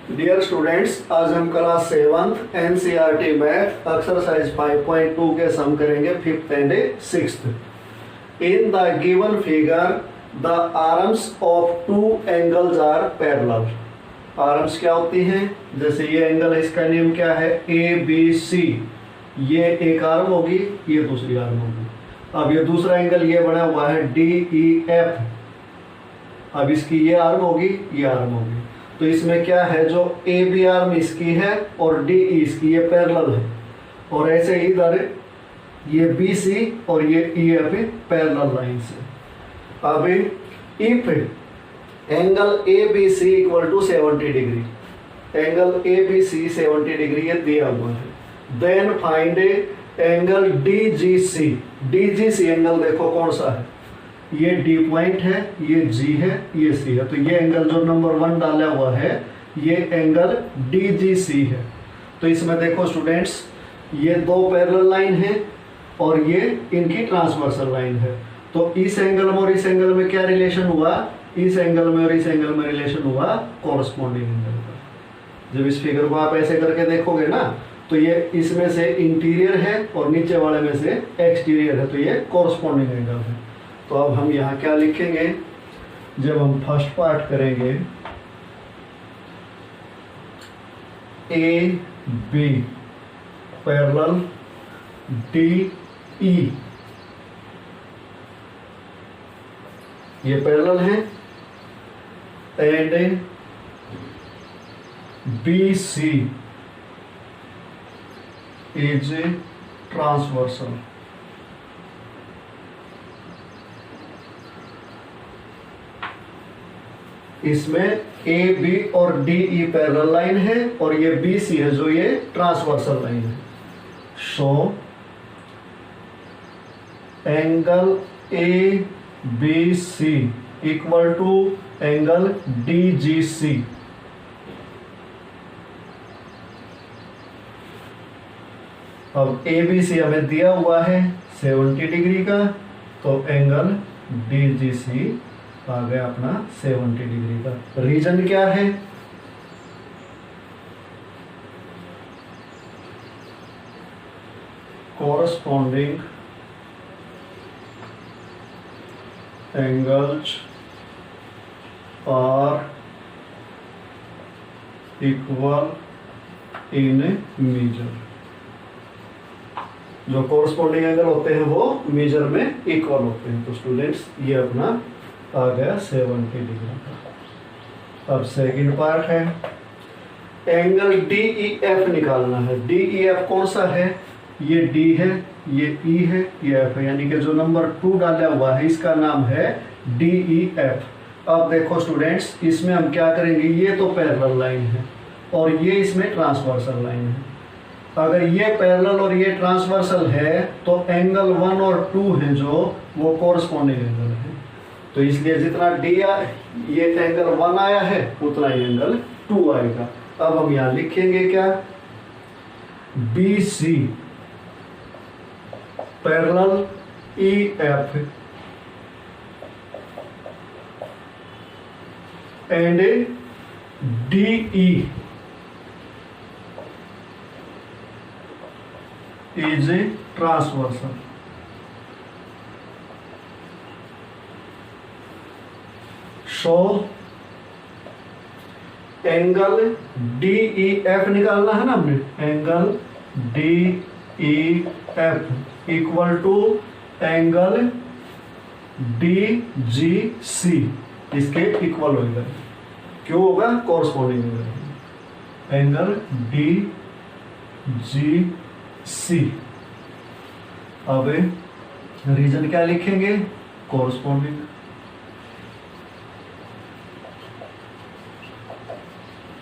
Dear students, आज हम class 7th NCERT math exercise 5.2 के सम करेंगे 5th and 6th। In the given figure the arms of two angles are parallel. Arms क्या होती हैं? जैसे ये एंगल है, इसका नेम क्या है? A B C. ये एक आर्म होगी, ये दूसरी आर्म होगी। अब ये दूसरा एंगल ये बना हुआ है डी ई एफ। अब इसकी ये आर्म होगी, ये आर्म होगी। तो इसमें क्या है, जो ए बी आर्म इसकी है और डी ई इसकी, ये पैरेलल है। और ऐसे ही इधर ये बी सी और ये ई एफ पैरेलल लाइंस है। अब if angle A B C equal to 70 degree, angle A B C 70 degree ये दिया हुआ है, then find angle D G C. D G C angle देखो कौन सा है, ये डी पॉइंट है, ये जी है, ये सी है। तो ये एंगल जो नंबर 1 डाला हुआ है ये एंगल डी जी सी है। तो इसमें देखो स्टूडेंट्स, ये दो पैरेलल लाइन है और ये इनकी ट्रांसवर्सल लाइन है। तो इस एंगल में और इस एंगल में क्या रिलेशन हुआ? इस एंगल में और इस एंगल में रिलेशन हुआ कॉरस्पॉन्डिंग एंगल का। जब इस फिगर को आप ऐसे करके देखोगे ना, तो ये इसमें से इंटीरियर है और नीचे वाले में से एक्सटीरियर है, तो ये कॉरस्पॉन्डिंग एंगल है। तो अब हम यहाँ क्या लिखेंगे? जब हम फर्स्ट पार्ट करेंगे, A B parallel D E, ये पैरेलल है, and B C is transversal. इसमें ए बी और डी ई पैरेलल लाइन है और ये बी सी है जो ये ट्रांसवर्सल लाइन है। So angle A B C equal to angle D G C. अब ए बी सी हमें दिया हुआ है 70 डिग्री का, तो एंगल डी जी सी आ गया अपना 70 डिग्री का। रीजन क्या है? Corresponding angles are equal in measure. जो कॉरस्पॉन्डिंग एंगल होते हैं वो मेजर में इक्वल होते हैं। तो स्टूडेंट्स ये अपना आ गया 70 डिग्री का। अब सेकंड पार्ट है, एंगल डी ई एफ निकालना है। डी ई एफ कौन सा है? ये डी है, ये ई है, ये एफ है, यानी कि जो नंबर 2 डाला हुआ है इसका नाम है डी ई एफ। अब देखो स्टूडेंट्स, इसमें हम क्या करेंगे, ये तो पैरेलल लाइन है और ये इसमें ट्रांसवर्सल लाइन है। अगर ये पैरेलल और ये ट्रांसवर्सल है तो एंगल 1 और 2 है जो वो कॉरस्पॉन्डिंग एंगल है। तो इसलिए जितना डी ये एंगल 1 आया है उतना ही एंगल 2 आएगा। अब हम यहां लिखेंगे क्या? B C parallel E F and D E is transversal. So angle D E F निकालना है ना हमने, angle D E F equal to angle D G C, इसके इक्वल होगा। क्यों होगा? कॉरस्पॉन्डिंग होगा। Angle D G C. अब रीजन क्या लिखेंगे? Corresponding.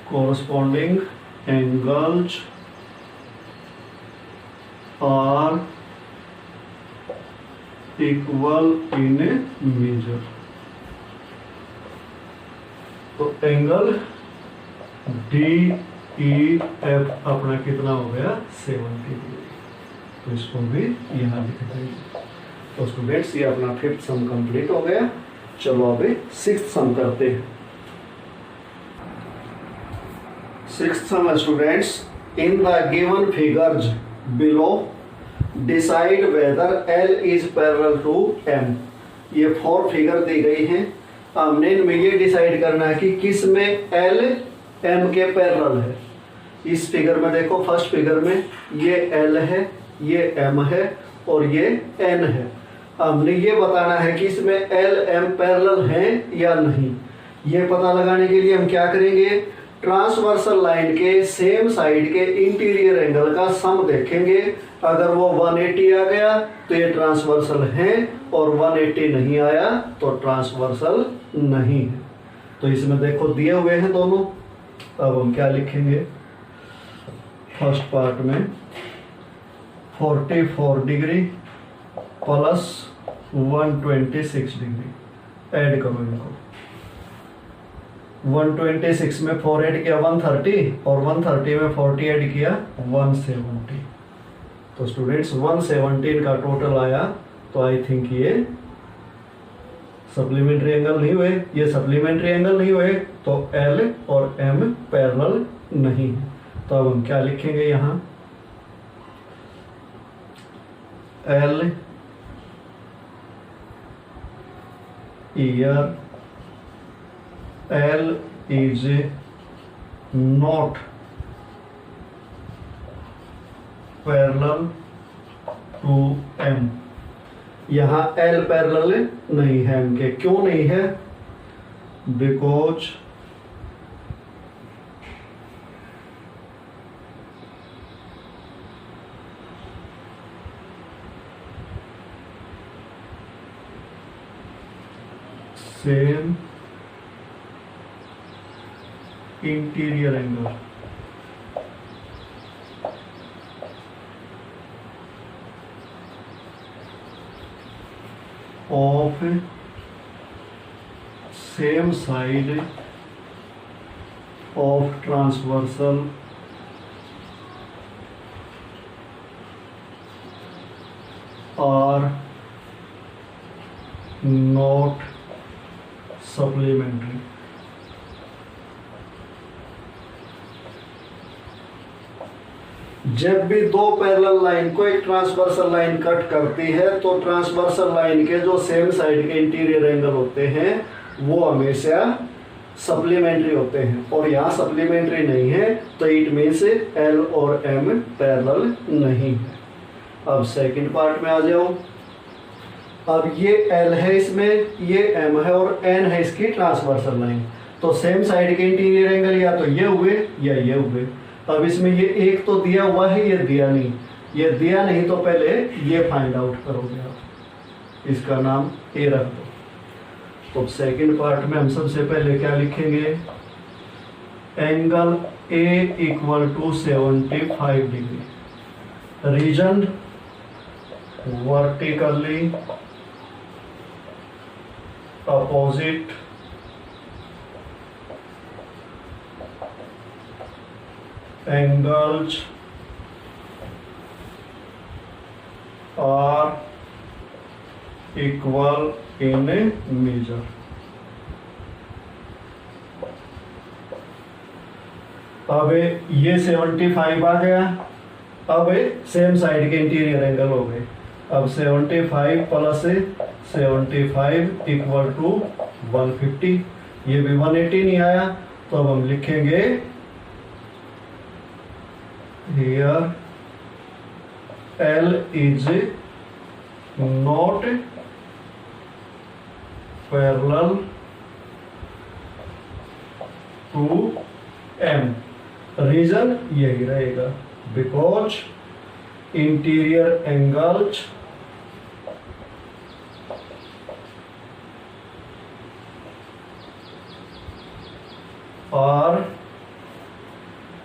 corresponding angles are equal in measure। तो एंगल डी ई एफ अपना कितना हो गया? 70 डिग्री। तो इसको भी यहाँ लिख देंगे। तो स्टूडेंट्स ये अपना 5th सम कंप्लीट हो गया। चलो अभी 6th सम करते हैं। Sixth sum students, in the given figures below decide whether L is parallel to M। ये 4 फिगर दी गई हैं। हमने इनमें ये डिसाइड करना है कि किस में L M के पैरेलल है। इस फिगर में देखो, फर्स्ट फिगर में ये L है, ये M है और ये N है। हमने ये बताना है कि इसमें L M पैरेलल हैं या नहीं। ये पता लगाने के लिए हम क्या करेंगे, ट्रांसवर्सल लाइन के सेम साइड के इंटीरियर एंगल का सम देखेंगे। अगर वो 180 आ गया तो ये ट्रांसवर्सल है, और 180 नहीं आया तो ट्रांसवर्सल नहीं है। तो इसमें देखो दिए हुए हैं दोनों। अब हम क्या लिखेंगे, फर्स्ट पार्ट में 44 डिग्री प्लस 126 डिग्री ऐड करो इनको। 126 में 4 ऐड किया 130, और 130 में 40 ऐड किया 170। तो स्टूडेंट्स 117 का टोटल आया। तो आई थिंक ये सप्लीमेंट्री एंगल नहीं हुए। ये सप्लीमेंट्री एंगल नहीं हुए तो L और M पैरेलल नहीं है। तो अब हम क्या लिखेंगे यहाँ, L here L is not parallel to M। यहाँ L पैरेलल नहीं है M के। क्यों नहीं है, because same interior angle of same side of transversal are not supplementary. जब भी दो पैरेलल लाइन को एक ट्रांसवर्सल लाइन कट करती है तो ट्रांसवर्सल लाइन के जो सेम साइड के इंटीरियर एंगल होते हैं वो हमेशा सप्लीमेंट्री होते हैं, और यहाँ सप्लीमेंट्री नहीं है तो इट मीन्स L और M पैरेलल नहीं है। अब सेकंड पार्ट में आ जाओ। अब ये L है, इसमें ये M है और N है इसकी ट्रांसवर्सल लाइन। तो सेम साइड के इंटीरियर एंगल या तो ये हुए या ये हुए। अब इसमें ये एक तो दिया हुआ है, ये दिया नहीं। ये दिया नहीं तो पहले ये फाइंड आउट करोगे आप। इसका नाम ए रख दो। तो सेकंड पार्ट में हम सबसे पहले क्या लिखेंगे, angle A equal to 75 degree, reason vertically opposite angles are equal in measure। अब ये 75 आ गया। अब सेम साइड के इंटीरियर एंगल हो गए। अब 75 प्लस 75 इक्वल टू 150। ये भी 180 नहीं आया तो अब हम लिखेंगे here L is not parallel to M। Reason यही रहेगा, because interior angles are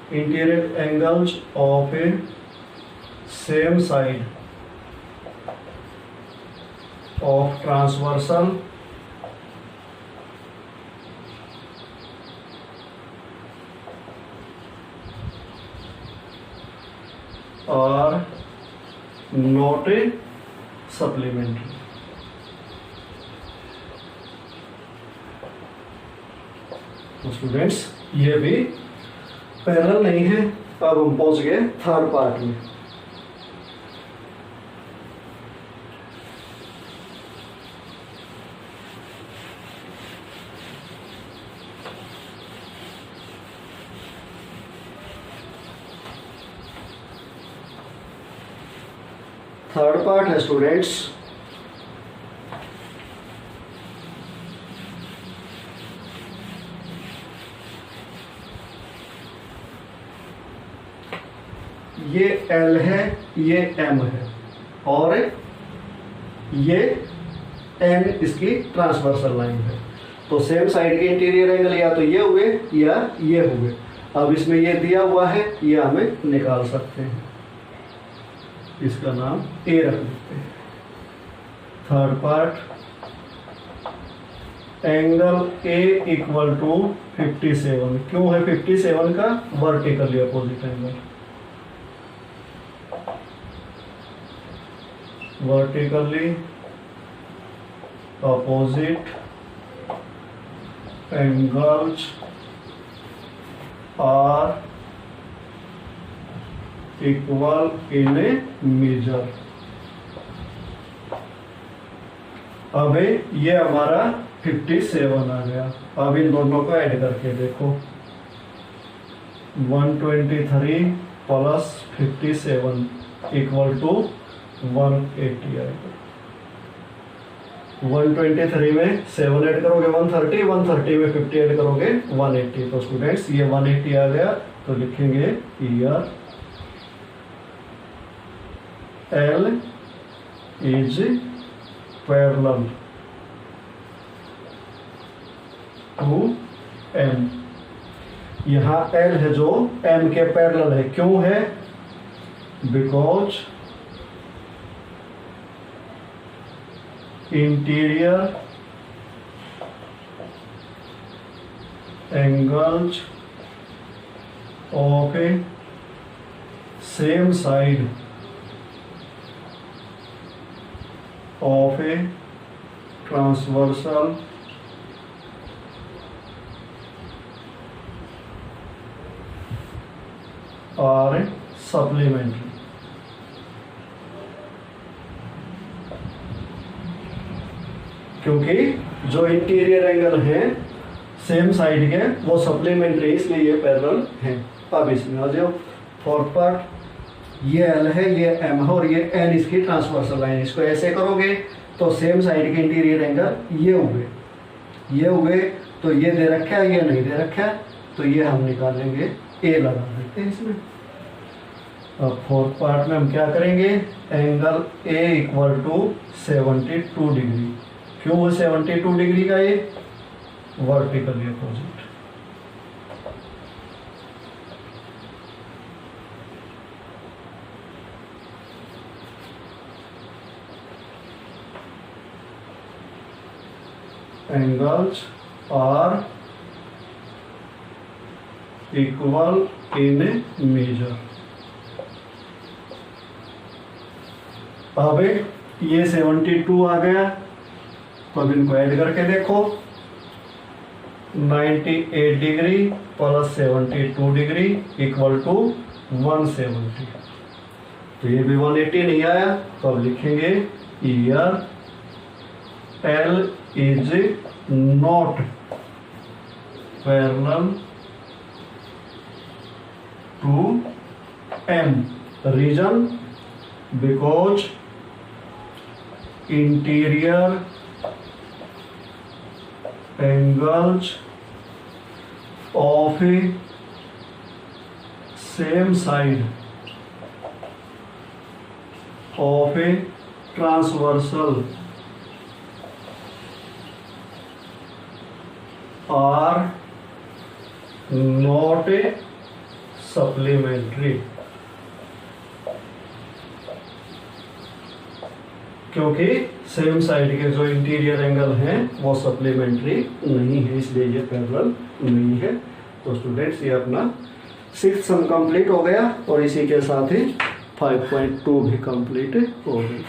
interior angles of a same side of transversal are not a supplementary। तो स्टूडेंट्स ये भी पैरेलल नहीं है। अब हम पहुंच गए थर्ड पार्ट में। थर्ड पार्ट है स्टूडेंट्स ये L है, ये M है और ये N इसकी ट्रांसवर्सल लाइन है। तो सेम साइड के इंटीरियर एंगल या तो ये हुए या ये हुए। अब इसमें ये दिया हुआ है, ये हमें निकाल सकते हैं। इसका नाम A रख देते हैं। Third part, angle A equal to 57। क्यों है 57 का? Vertically opposite angle. Vertically opposite angles are equal in a measure. अब ये हमारा 57 आ गया। अब इन दोनों को ऐड करके देखो, 123 प्लस 57 इक्वल टू 180 आएगा। 123 में 7 ऐड करोगे 130, 130 में 50 ऐड करोगे 180। तो स्टूडेंट्स ये 180 आ गया। तो लिखेंगे year L is parallel to M। यहाँ L है जो M के पैरेलल है। क्यों है? Because interior angles of A same side of a transversal or supplementary। क्योंकि जो इंटीरियर एंगल है सेम साइड के वो सप्लीमेंट्री, इसलिए ये पैरेलल हैं। अब इसमें आ जाओ। फोर्थ पार्ट, ये L है, ये M है और ये N इसकी ट्रांसवर्सल लाइन। इसको ऐसे करोगे तो सेम साइड के इंटीरियर एंगल ये हुए तो ये दे रखा है, ये नहीं दे रखा है, तो ये हम निकालेंगे, A लगा देते हैं इसमें। अब फोर्थ पार्ट में हम क्या करेंगे? Angle A equal to 72 degree. क्यों है 72 डिग्री का? ये vertically opposite. angles are equal in measure। अब ये 72 आ गया। तो अब इनको ऐड करके देखो, 98 degree plus 72 degree equal to 170। तो ये भी 180 नहीं आया। तो अब लिखेंगे year L is not parallel to M। Reason? Because interior angles of a same side of a transversal are not a supplementary। क्योंकि सेम साइड के जो इंटीरियर एंगल हैं वो सप्लीमेंट्री नहीं है, इसलिए ये पैरेलल नहीं है। तो स्टूडेंट्स ये अपना 6th सम कंप्लीट हो गया और इसी के साथ ही 5.2 भी कंप्लीट हो गई।